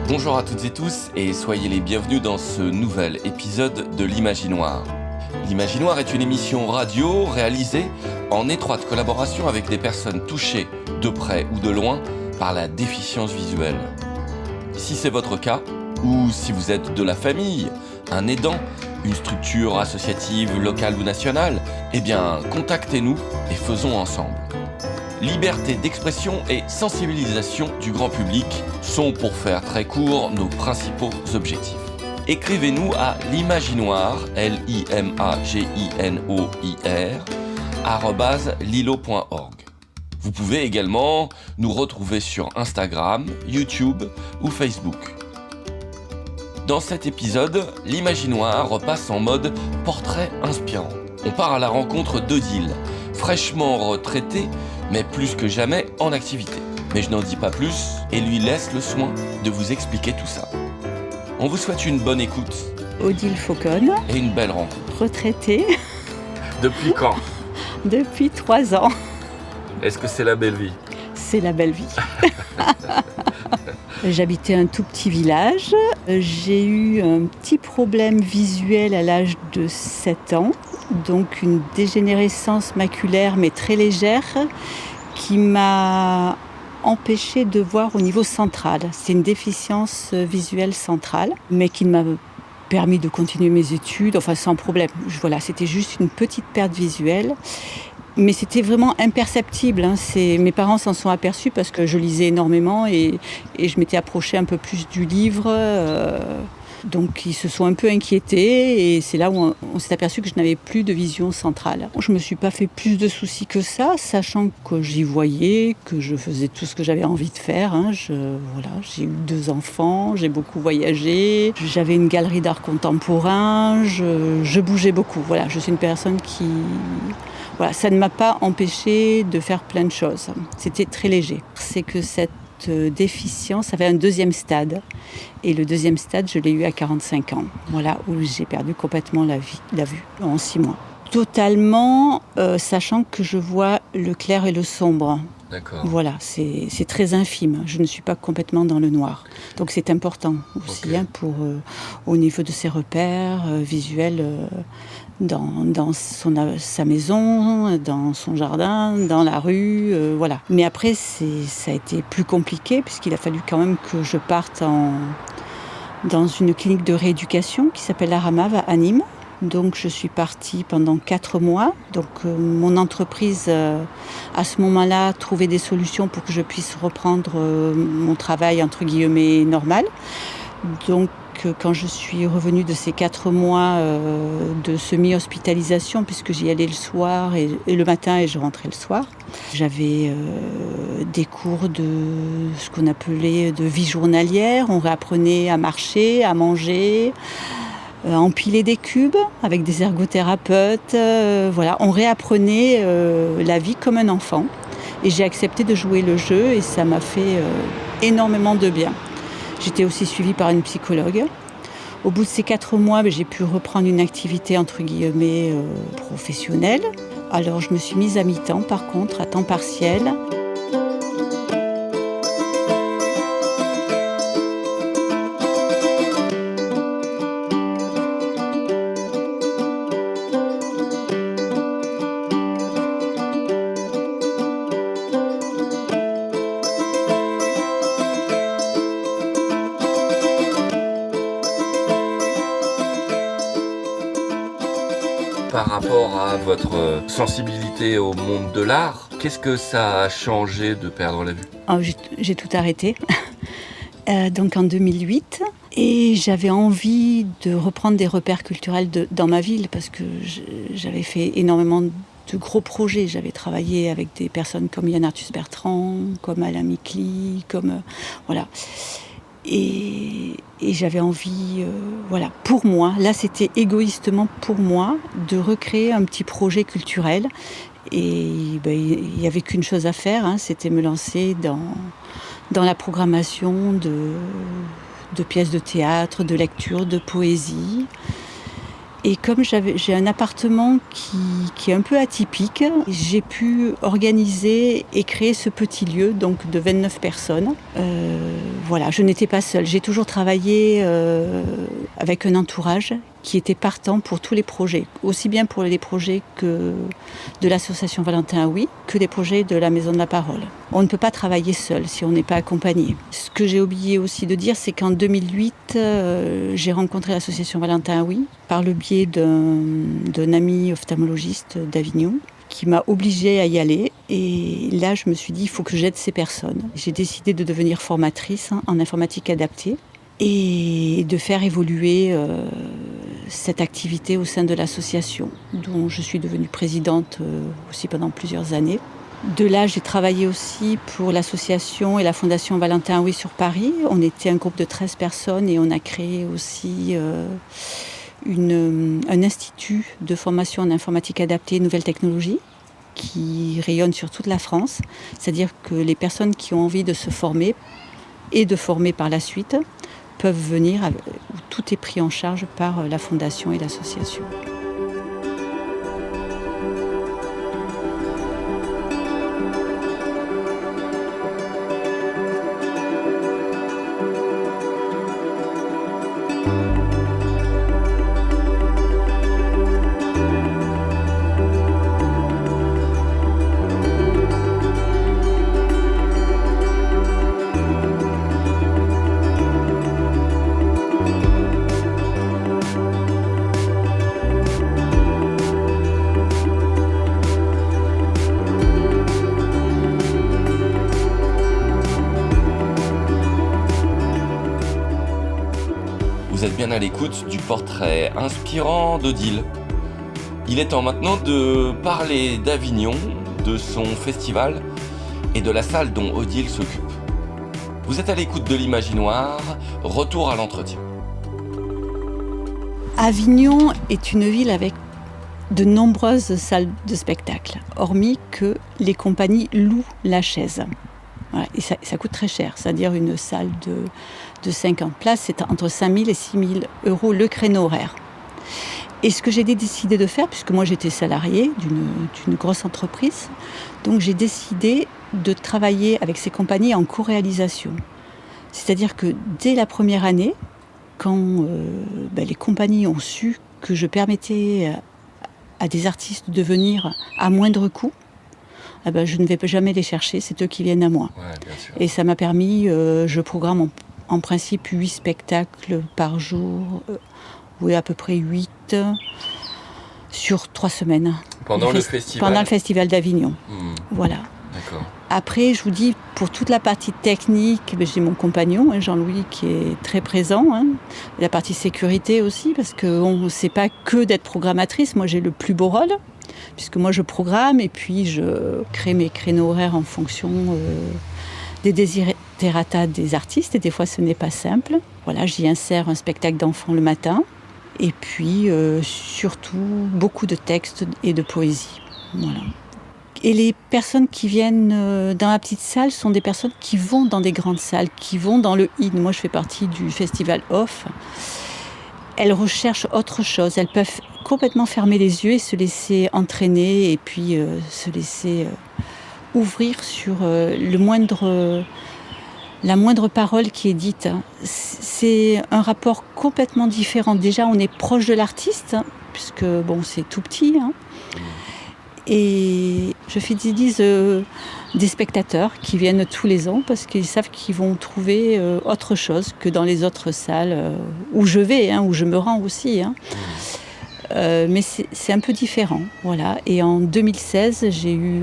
Bonjour à toutes et tous et soyez les bienvenus dans ce nouvel épisode de l'Imaginoire. L'Imaginoire est une émission radio réalisée en étroite collaboration avec des personnes touchées de près ou de loin par la déficience visuelle. Si c'est votre cas, ou si vous êtes de la famille, un aidant, une structure associative locale ou nationale, eh bien contactez-nous et faisons ensemble. Liberté d'expression et sensibilisation du grand public sont, pour faire très court, nos principaux objectifs. Écrivez-nous à l'imaginoire, @lilo.org. Vous pouvez également nous retrouver sur Instagram, YouTube ou Facebook. Dans cet épisode, l'Imaginoire repasse en mode portrait inspirant. On part à la rencontre d'Odile, fraîchement retraitée, mais plus que jamais en activité. Mais je n'en dis pas plus et lui laisse le soin de vous expliquer tout ça. On vous souhaite une bonne écoute. Odile Fauconne. Et une belle rencontre. Retraitée. Depuis quand ? Depuis 3 ans. Est-ce que c'est la belle vie ? C'est la belle vie. J'habitais un tout petit village. J'ai eu un petit problème visuel à l'âge de 7 ans. Donc une dégénérescence maculaire mais très légère qui m'a empêchée de voir au niveau central. C'est une déficience visuelle centrale mais qui m'a permis de continuer mes études, enfin sans problème. Voilà, c'était juste une petite perte visuelle. Mais c'était vraiment imperceptible. Mes parents s'en sont aperçus parce que je lisais énormément et je m'étais approchée un peu plus du livre. Donc ils se sont un peu inquiétés et c'est là où on s'est aperçu que je n'avais plus de vision centrale. Je ne me suis pas fait plus de soucis que ça, sachant que j'y voyais, que je faisais tout ce que j'avais envie de faire. J'ai eu 2 enfants, j'ai beaucoup voyagé, j'avais une galerie d'art contemporain, je bougeais beaucoup. Voilà, je suis une personne qui... Voilà, ça ne m'a pas empêché de faire plein de choses. C'était très léger. C'est que cette déficience avait un 2e stade. Et le 2e stade, je l'ai eu à 45 ans. Voilà, où j'ai perdu complètement la vue en 6 mois. Totalement, sachant que je vois le clair et le sombre. D'accord. Voilà, c'est très infime. Je ne suis pas complètement dans le noir. Donc c'est important aussi pour, au niveau de ses repères visuels dans sa maison, dans son jardin, dans la rue, voilà. Mais après, ça a été plus compliqué puisqu'il a fallu quand même que je parte dans une clinique de rééducation qui s'appelle la Ramave à Nîmes. Donc je suis partie pendant 4 mois. Donc mon entreprise, à ce moment-là, trouvait des solutions pour que je puisse reprendre mon travail, entre guillemets, normal. Donc quand je suis revenue de ces 4 mois de semi-hospitalisation, puisque j'y allais le soir et le matin et je rentrais le soir, j'avais des cours de ce qu'on appelait de vie journalière. On réapprenait à marcher, à manger, à empiler des cubes avec des ergothérapeutes. Voilà, on réapprenait la vie comme un enfant. Et j'ai accepté de jouer le jeu et ça m'a fait énormément de bien. J'étais aussi suivie par une psychologue. Au bout de ces 4 mois, j'ai pu reprendre une activité entre guillemets professionnelle. Alors je me suis mise à mi-temps par contre, à temps partiel. Par rapport à votre sensibilité au monde de l'art, qu'est-ce que ça a changé de perdre la vue ? J'ai tout arrêté, donc en 2008. Et j'avais envie de reprendre des repères culturels dans ma ville parce que j'avais fait énormément de gros projets. J'avais travaillé avec des personnes comme Yann Arthus Bertrand, comme Alain Micli, voilà. Et j'avais envie, pour moi, là c'était égoïstement pour moi, de recréer un petit projet culturel. Et il n'y avait qu'une chose à faire, c'était me lancer dans la programmation de pièces de théâtre, de lecture, de poésie. Et comme j'ai un appartement qui est un peu atypique, j'ai pu organiser et créer ce petit lieu donc de 29 personnes. Voilà, je n'étais pas seule. J'ai toujours travaillé avec un entourage qui était partant pour tous les projets, aussi bien pour les projets que de l'association Valentin Oui, que des projets de la Maison de la Parole. On ne peut pas travailler seul si on n'est pas accompagné. Ce que j'ai oublié aussi de dire, c'est qu'en 2008, j'ai rencontré l'association Valentin Oui par le biais d'un ami ophtalmologiste d'Avignon qui m'a obligée à y aller. Et là, je me suis dit, il faut que j'aide ces personnes. J'ai décidé de devenir formatrice en informatique adaptée et de faire évoluer cette activité au sein de l'association, dont je suis devenue présidente aussi pendant plusieurs années. De là, j'ai travaillé aussi pour l'association et la fondation Valentin Oui sur Paris. On était un groupe de 13 personnes et on a créé aussi un institut de formation en informatique adaptée et nouvelles technologies qui rayonne sur toute la France. C'est-à-dire que les personnes qui ont envie de se former et de former par la suite peuvent venir, où tout est pris en charge par la fondation et l'association. Vous êtes bien à l'écoute du portrait inspirant d'Odile. Il est temps maintenant de parler d'Avignon, de son festival et de la salle dont Odile s'occupe. Vous êtes à l'écoute de l'Imaginoire, retour à l'entretien. Avignon est une ville avec de nombreuses salles de spectacle, hormis que les compagnies louent la chaise. Voilà, et ça coûte très cher, c'est-à-dire une salle de 50 places, c'est entre 5 000 et 6 000 euros le créneau horaire. Et ce que j'ai décidé de faire, puisque moi j'étais salariée d'une grosse entreprise, donc j'ai décidé de travailler avec ces compagnies en co-réalisation. C'est-à-dire que dès la première année, quand les compagnies ont su que je permettais à des artistes de venir à moindre coût, je ne vais jamais les chercher, c'est eux qui viennent à moi. Ouais, bien sûr. Et ça m'a permis, je programme en principe 8 spectacles par jour, à peu près 8 sur 3 semaines. Pendant le festival ? Pendant le festival d'Avignon. Voilà. D'accord. Après, je vous dis, pour toute la partie technique, j'ai mon compagnon, Jean-Louis, qui est très présent. La partie sécurité aussi, parce qu'on ne sait pas que d'être programmatrice. Moi, j'ai le plus beau rôle, puisque moi, je programme et puis je crée mes créneaux horaires en fonction des desiderata des artistes. Et des fois, ce n'est pas simple. Voilà, j'y insère un spectacle d'enfants le matin. Et puis, surtout, beaucoup de textes et de poésie. Voilà. Et les personnes qui viennent dans la petite salle sont des personnes qui vont dans des grandes salles, qui vont dans le IN. Moi, je fais partie du festival Off. Elles recherchent autre chose. Elles peuvent complètement fermer les yeux et se laisser entraîner et puis se laisser ouvrir sur la moindre parole qui est dite. C'est un rapport complètement différent. Déjà, on est proche de l'artiste, puisque c'est tout petit. Et je fidélise des spectateurs qui viennent tous les ans parce qu'ils savent qu'ils vont trouver autre chose que dans les autres salles où je vais, où je me rends aussi. Mais c'est un peu différent. Voilà. Et en 2016, j'ai eu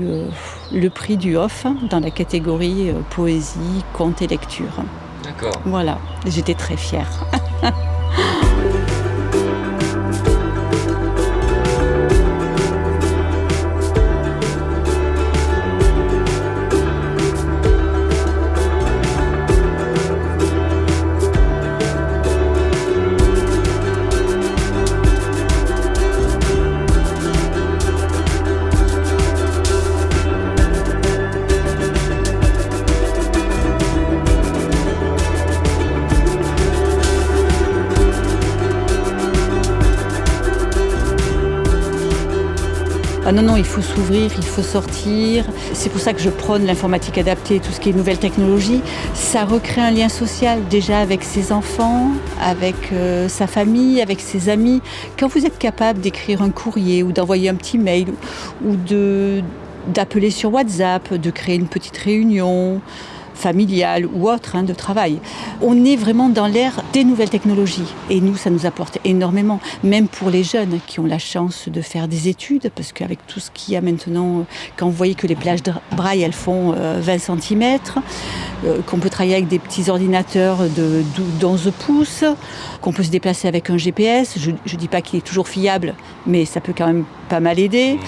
le prix du Off dans la catégorie poésie, conte et lecture. D'accord. Voilà. J'étais très fière. Ah non, il faut s'ouvrir, il faut sortir. C'est pour ça que je prône l'informatique adaptée, tout ce qui est nouvelles technologies. Ça recrée un lien social déjà avec ses enfants, avec sa famille, avec ses amis. Quand vous êtes capable d'écrire un courrier ou d'envoyer un petit mail ou d'appeler sur WhatsApp, de créer une petite réunion familiale ou autre de travail. On est vraiment dans l'ère des nouvelles technologies et nous, ça nous apporte énormément, même pour les jeunes qui ont la chance de faire des études, parce qu'avec tout ce qu'il y a maintenant, quand vous voyez que les plages de braille, elles font 20 cm, qu'on peut travailler avec des petits ordinateurs de 11 pouces, qu'on peut se déplacer avec un GPS, je ne dis pas qu'il est toujours fiable, mais ça peut quand même pas mal aider,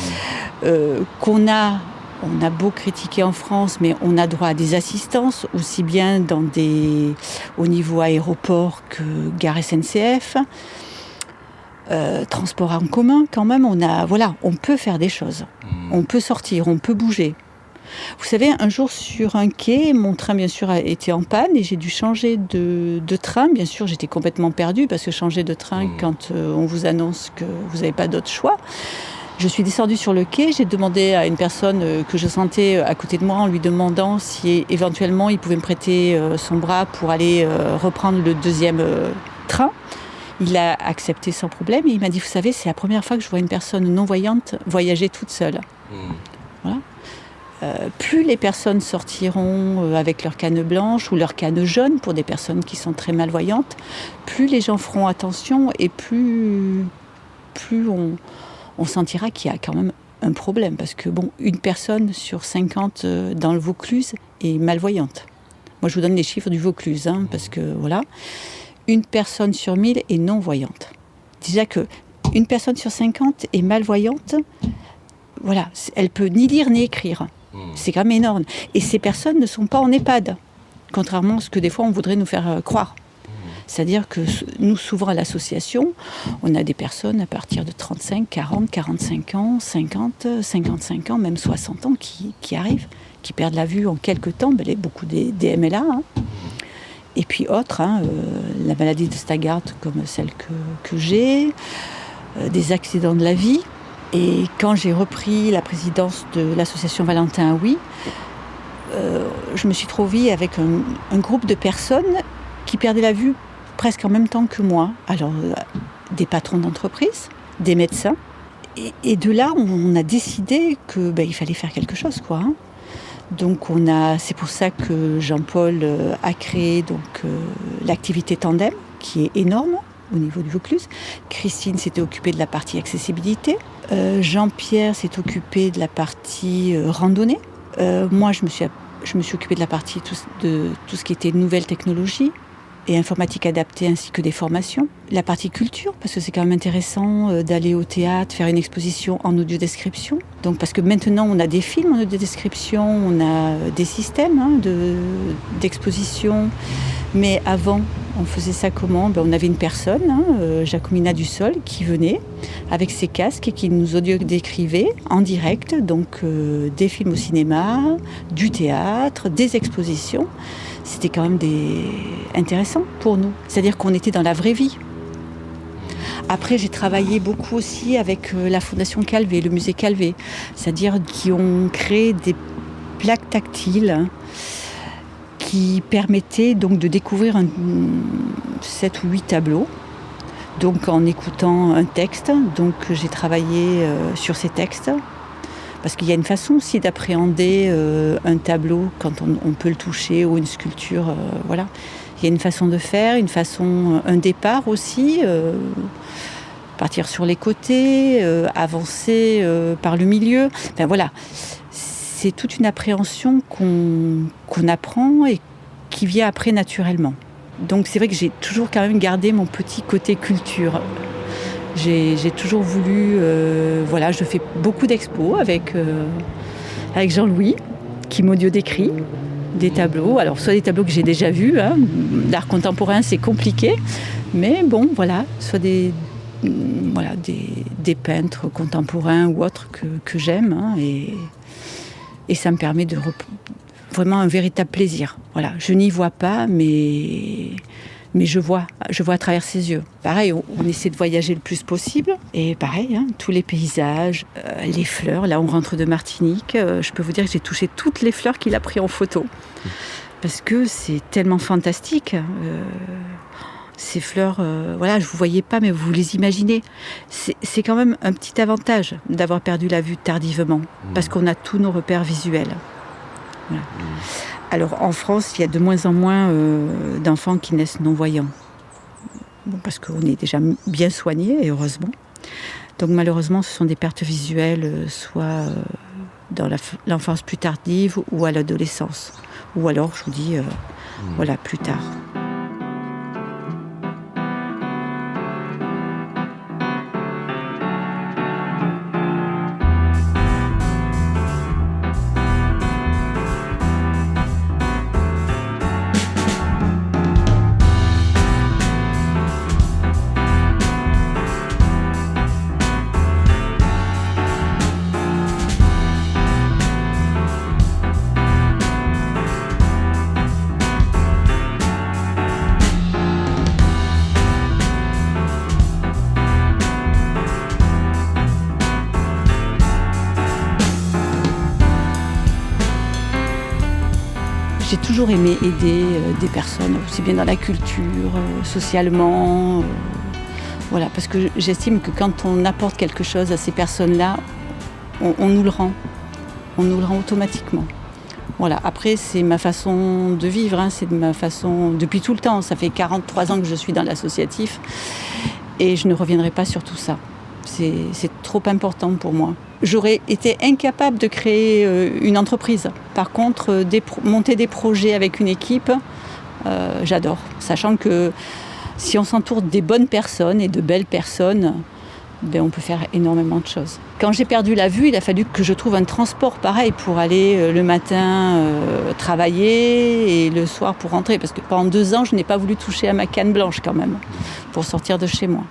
on a beau critiquer en France, mais on a droit à des assistances, aussi bien au niveau aéroport que gare SNCF. Transport en commun, quand même, on peut faire des choses. On peut sortir, on peut bouger. Vous savez, un jour sur un quai, mon train, bien sûr, a été en panne et j'ai dû changer de train. Bien sûr, j'étais complètement perdue parce que changer de train, quand on vous annonce que vous n'avez pas d'autre choix. Je suis descendue sur le quai, j'ai demandé à une personne que je sentais à côté de moi en lui demandant si éventuellement il pouvait me prêter son bras pour aller reprendre le deuxième train. Il a accepté sans problème et il m'a dit, vous savez, c'est la première fois que je vois une personne non-voyante voyager toute seule. Voilà. Plus les personnes sortiront avec leur canne blanche ou leur canne jaune pour des personnes qui sont très malvoyantes, plus les gens feront attention et plus on sentira qu'il y a quand même un problème. Parce que, une personne sur 50 dans le Vaucluse est malvoyante. Moi, je vous donne les chiffres du Vaucluse, parce que, voilà. Une personne sur 1000 est non-voyante. Déjà qu'une personne sur 50 est malvoyante, voilà, elle peut ni lire ni écrire. C'est quand même énorme. Et ces personnes ne sont pas en EHPAD, contrairement à ce que des fois on voudrait nous faire croire. C'est-à-dire que nous, souvent à l'association, on a des personnes à partir de 35, 40, 45 ans, 50, 55 ans, même 60 ans qui arrivent, qui perdent la vue en quelques temps, beaucoup des MLA. Et puis autres, la maladie de Stargardt comme celle que j'ai, des accidents de la vie. Et quand j'ai repris la présidence de l'association Valentin Oui, je me suis trouvée avec un groupe de personnes qui perdaient la vue presque en même temps que moi. Alors, des patrons d'entreprise, des médecins. Et de là, on a décidé qu'il fallait faire quelque chose, quoi. Donc, c'est pour ça que Jean-Paul a créé l'activité Tandem, qui est énorme au niveau du Vaucluse. Christine s'était occupée de la partie accessibilité. Jean-Pierre s'est occupé de la partie randonnée. Moi, je me suis occupée de la partie de tout ce qui était nouvelles technologies et informatique adaptée ainsi que des formations. La partie culture, parce que c'est quand même intéressant d'aller au théâtre, faire une exposition en audiodescription. Donc, parce que maintenant, on a des films en audiodescription, on a des systèmes d'exposition. Mais avant, on faisait ça comment ? On avait une personne, Jacomina Dussol, qui venait avec ses casques et qui nous audio-décrivait en direct, donc des films au cinéma, du théâtre, des expositions. C'était quand même intéressant pour nous. C'est-à-dire qu'on était dans la vraie vie. Après, j'ai travaillé beaucoup aussi avec la Fondation Calvé, le musée Calvé. C'est-à-dire qui ont créé des plaques tactiles qui permettaient donc de découvrir 7 ou 8 tableaux. Donc en écoutant un texte. Donc j'ai travaillé sur ces textes. Parce qu'il y a une façon aussi d'appréhender un tableau quand on peut le toucher ou une sculpture. Voilà. Il y a une façon de faire, un départ aussi, partir sur les côtés, avancer par le milieu. Enfin, voilà. C'est toute une appréhension qu'on apprend et qui vient après naturellement. Donc c'est vrai que j'ai toujours quand même gardé mon petit côté culture. J'ai toujours voulu... je fais beaucoup d'expos avec Jean-Louis, qui m'audio-décrit des tableaux. Alors, soit des tableaux que j'ai déjà vus, l'art contemporain, c'est compliqué, mais soit des peintres contemporains ou autres que j'aime, et ça me permet vraiment un véritable plaisir. Voilà, je n'y vois pas, mais Mais je vois à travers ses yeux. Pareil, on essaie de voyager le plus possible. Et pareil, tous les paysages, les fleurs. Là, on rentre de Martinique. Je peux vous dire que j'ai touché toutes les fleurs qu'il a prises en photo. Parce que c'est tellement fantastique. Ces fleurs, je ne vous voyais pas, mais vous les imaginez. C'est quand même un petit avantage d'avoir perdu la vue tardivement. Parce qu'on a tous nos repères visuels. Voilà. Alors en France, il y a de moins en moins d'enfants qui naissent non-voyants. Bon, parce qu'on est déjà bien soignés, et heureusement. Donc malheureusement, ce sont des pertes visuelles, soit dans l'enfance plus tardive ou à l'adolescence. Ou alors, je vous dis, plus tard. J'ai toujours aimé aider des personnes, aussi bien dans la culture, socialement. Parce que j'estime que quand on apporte quelque chose à ces personnes-là, on nous le rend. On nous le rend automatiquement. Voilà. Après, c'est ma façon de vivre, c'est ma façon depuis tout le temps. Ça fait 43 ans que je suis dans l'associatif et je ne reviendrai pas sur tout ça. C'est trop important pour moi. J'aurais été incapable de créer une entreprise. Par contre, monter des projets avec une équipe, j'adore. Sachant que si on s'entoure des bonnes personnes et de belles personnes, on peut faire énormément de choses. Quand j'ai perdu la vue, il a fallu que je trouve un transport pareil pour aller le matin travailler et le soir pour rentrer. Parce que pendant 2 ans, je n'ai pas voulu toucher à ma canne blanche quand même, pour sortir de chez moi.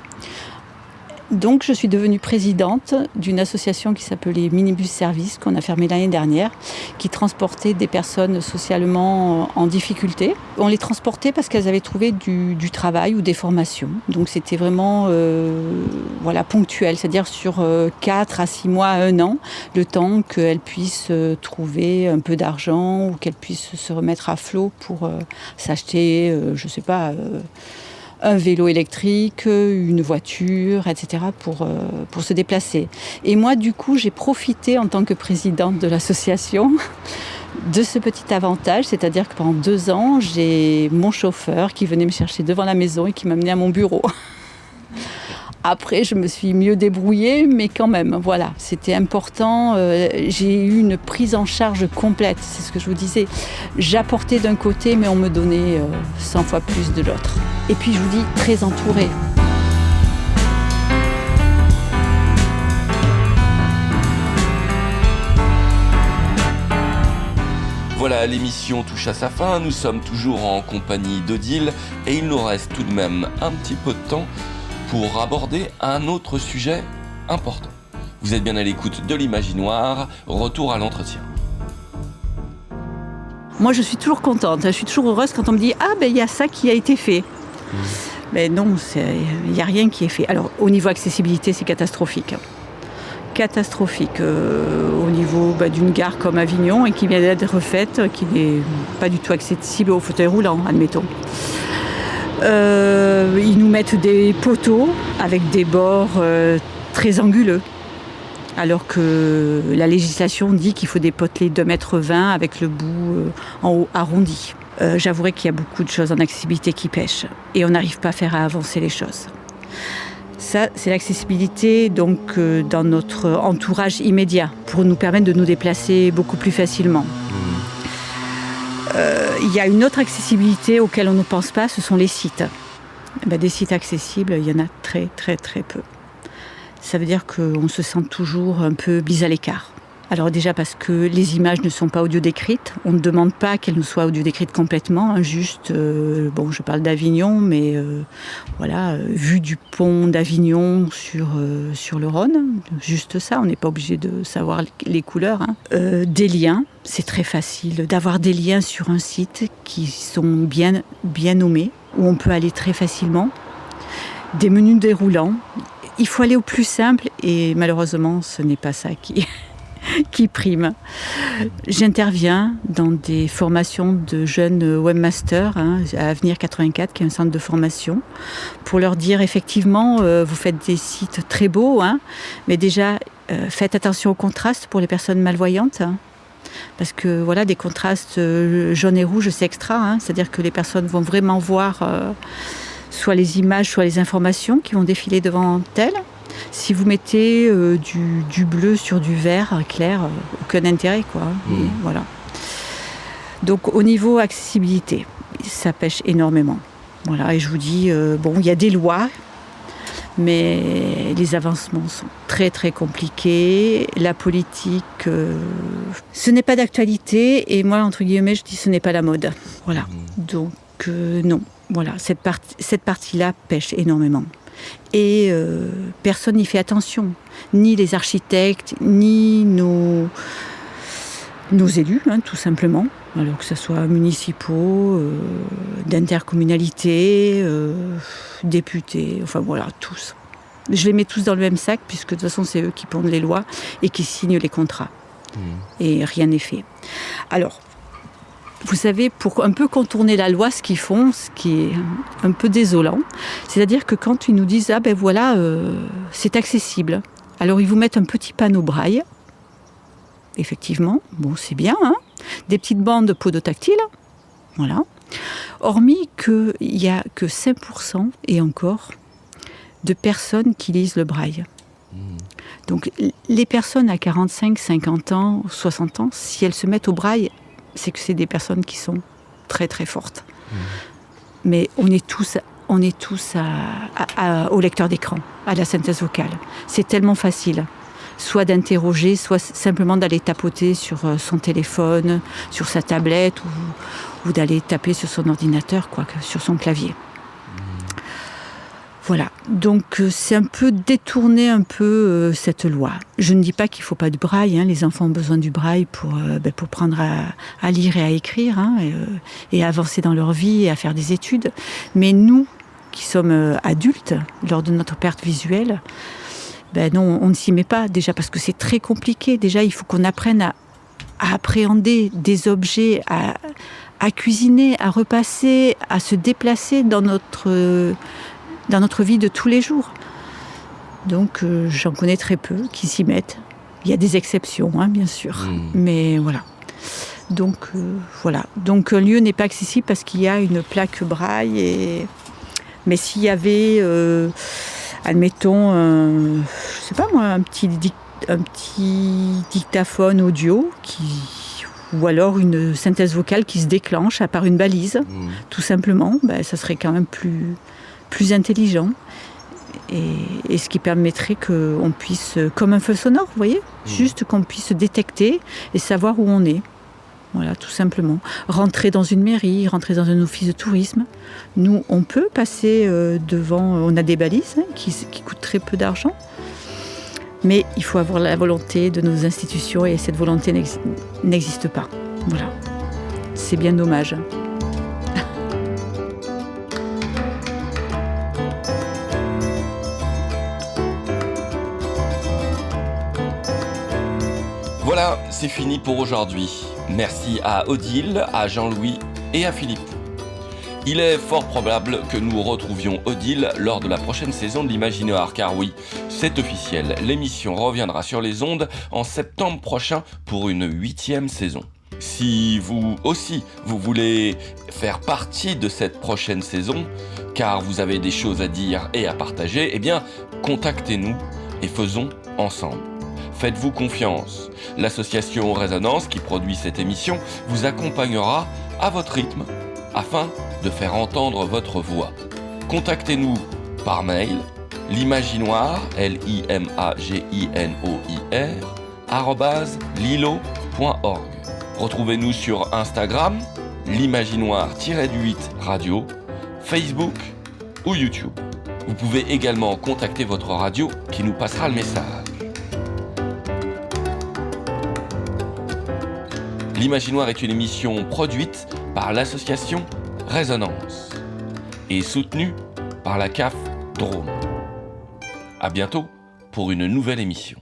Donc, je suis devenue présidente d'une association qui s'appelait Minibus Service, qu'on a fermée l'année dernière, qui transportait des personnes socialement en difficulté. On les transportait parce qu'elles avaient trouvé du travail ou des formations. Donc, c'était vraiment ponctuel, c'est-à-dire sur 4 à 6 mois à 1 an, le temps qu'elles puissent trouver un peu d'argent ou qu'elles puissent se remettre à flot pour s'acheter, un vélo électrique, une voiture, etc. pour se déplacer. Et moi, du coup, j'ai profité en tant que présidente de l'association de ce petit avantage, c'est-à-dire que pendant 2 ans, j'ai mon chauffeur qui venait me chercher devant la maison et qui m'amenait à mon bureau. Après, je me suis mieux débrouillée, mais quand même, voilà, c'était important. J'ai eu une prise en charge complète, c'est ce que je vous disais. J'apportais d'un côté, mais on me donnait 100 fois plus de l'autre. Et puis, je vous dis, très entourée. Voilà, l'émission touche à sa fin. Nous sommes toujours en compagnie d'Odile et il nous reste tout de même un petit peu de temps pour aborder un autre sujet important. Vous êtes bien à l'écoute de l'Imaginoire, retour à l'entretien. Moi, je suis toujours contente, je suis toujours heureuse quand on me dit « Ah, il y a ça qui a été fait ». Mais non, il n'y a rien qui est fait. Alors, au niveau accessibilité, c'est catastrophique. Catastrophique au niveau d'une gare comme Avignon et qui vient d'être refaite, qui n'est pas du tout accessible aux fauteuils roulants, admettons. Ils nous mettent des poteaux avec des bords très anguleux, alors que la législation dit qu'il faut des potelets de 2,20 m avec le bout en haut arrondi. J'avouerai qu'il y a beaucoup de choses en accessibilité qui pêchent et on n'arrive pas à faire avancer les choses. Ça, c'est l'accessibilité donc, dans notre entourage immédiat pour nous permettre de nous déplacer beaucoup plus facilement. Il y a une autre accessibilité auquel on ne pense pas, ce sont les sites. Des sites accessibles, il y en a très très très peu. Ça veut dire qu'on se sent toujours un peu mis à l'écart. Alors déjà parce que les images ne sont pas audio-décrites, on ne demande pas qu'elles nous soient audio-décrites complètement, juste, je parle d'Avignon, mais vue du pont d'Avignon sur le Rhône, juste ça, on n'est pas obligé de savoir les couleurs. Des liens, c'est très facile d'avoir des liens sur un site qui sont bien nommés. où on peut aller très facilement, des menus déroulants. Il faut aller au plus simple et malheureusement, ce n'est pas ça qui prime. J'interviens dans des formations de jeunes webmasters à Avenir 84, qui est un centre de formation, pour leur dire effectivement, vous faites des sites très beaux, mais déjà faites attention aux contrastes pour les personnes malvoyantes. Parce que voilà, des contrastes jaune et rouge, c'est extra, c'est-à-dire que les personnes vont vraiment voir soit les images, soit les informations qui vont défiler devant elles. Si vous mettez du bleu sur du vert clair, aucun intérêt, quoi. Et voilà. Donc au niveau accessibilité, ça pêche énormément. Voilà, et je vous dis, il y a des lois, mais les avancements sont très très compliqués. La politique, ce n'est pas d'actualité, et moi, entre guillemets, je dis ce n'est pas la mode. Voilà. Donc non, voilà, cette partie-là pêche énormément. Et personne n'y fait attention, ni les architectes, ni nos élus, tout simplement, alors que ce soit municipaux, d'intercommunalité, députés, enfin voilà, tous. Je les mets tous dans le même sac, puisque de toute façon c'est eux qui pondent les lois et qui signent les contrats. Et rien n'est fait. Alors, vous savez, pour un peu contourner la loi, ce qu'ils font, ce qui est un peu désolant, c'est-à-dire que quand ils nous disent « Ah ben voilà, c'est accessible », alors ils vous mettent un petit panneau braille. Effectivement, bon, c'est bien, des petites bandes podotactiles, voilà. Hormis qu'il n'y a que 5% et encore de personnes qui lisent le braille. Donc les personnes à 45, 50 ans, 60 ans, si elles se mettent au braille, c'est que c'est des personnes qui sont très très fortes. Mais on est tous au lecteur d'écran, à la synthèse vocale. C'est tellement facile, soit d'interroger, soit simplement d'aller tapoter sur son téléphone, sur sa tablette, ou d'aller taper sur son ordinateur, sur son clavier. Voilà, donc c'est un peu détourner cette loi. Je ne dis pas qu'il ne faut pas de braille, les enfants ont besoin du braille pour prendre à lire et à écrire, et à avancer dans leur vie et à faire des études. Mais nous, qui sommes adultes, lors de notre perte visuelle, non, on ne s'y met pas, déjà parce que c'est très compliqué. Déjà, il faut qu'on apprenne à appréhender des objets, à cuisiner, à repasser, à se déplacer dans notre vie de tous les jours. Donc j'en connais très peu qui s'y mettent. Il y a des exceptions, bien sûr. Mais voilà. Donc voilà. Donc un lieu n'est pas accessible parce qu'il y a une plaque braille. Mais s'il y avait, admettons, je sais pas moi, un petit dictaphone audio ou alors une synthèse vocale qui se déclenche à part une balise, tout simplement, ça serait quand même plus intelligent, et ce qui permettrait qu'on puisse, comme un feu sonore, vous voyez, juste qu'on puisse détecter et savoir où on est. Voilà, tout simplement. Rentrer dans une mairie, rentrer dans un office de tourisme. Nous, on peut passer devant, on a des balises qui coûtent très peu d'argent, mais il faut avoir la volonté de nos institutions, et cette volonté n'existe pas. Voilà, c'est bien dommage. Voilà, c'est fini pour aujourd'hui. Merci à Odile, à Jean-Louis et à Philippe. Il est fort probable que nous retrouvions Odile lors de la prochaine saison de l'Imaginoire, car oui, c'est officiel, l'émission reviendra sur les ondes en septembre prochain pour une 8e saison. Si vous aussi, vous voulez faire partie de cette prochaine saison, car vous avez des choses à dire et à partager, eh bien, contactez-nous et faisons ensemble. Faites-vous confiance. L'association Résonance qui produit cette émission vous accompagnera à votre rythme afin de faire entendre votre voix. Contactez-nous par mail l'imaginoire, limaginoir @lilo.org. Retrouvez-nous sur Instagram, l'imaginoire-8 radio, Facebook ou YouTube. Vous pouvez également contacter votre radio qui nous passera le message. L'Imaginoire est une émission produite par l'association Résonance. et soutenu par la CAF Drôme. À bientôt pour une nouvelle émission.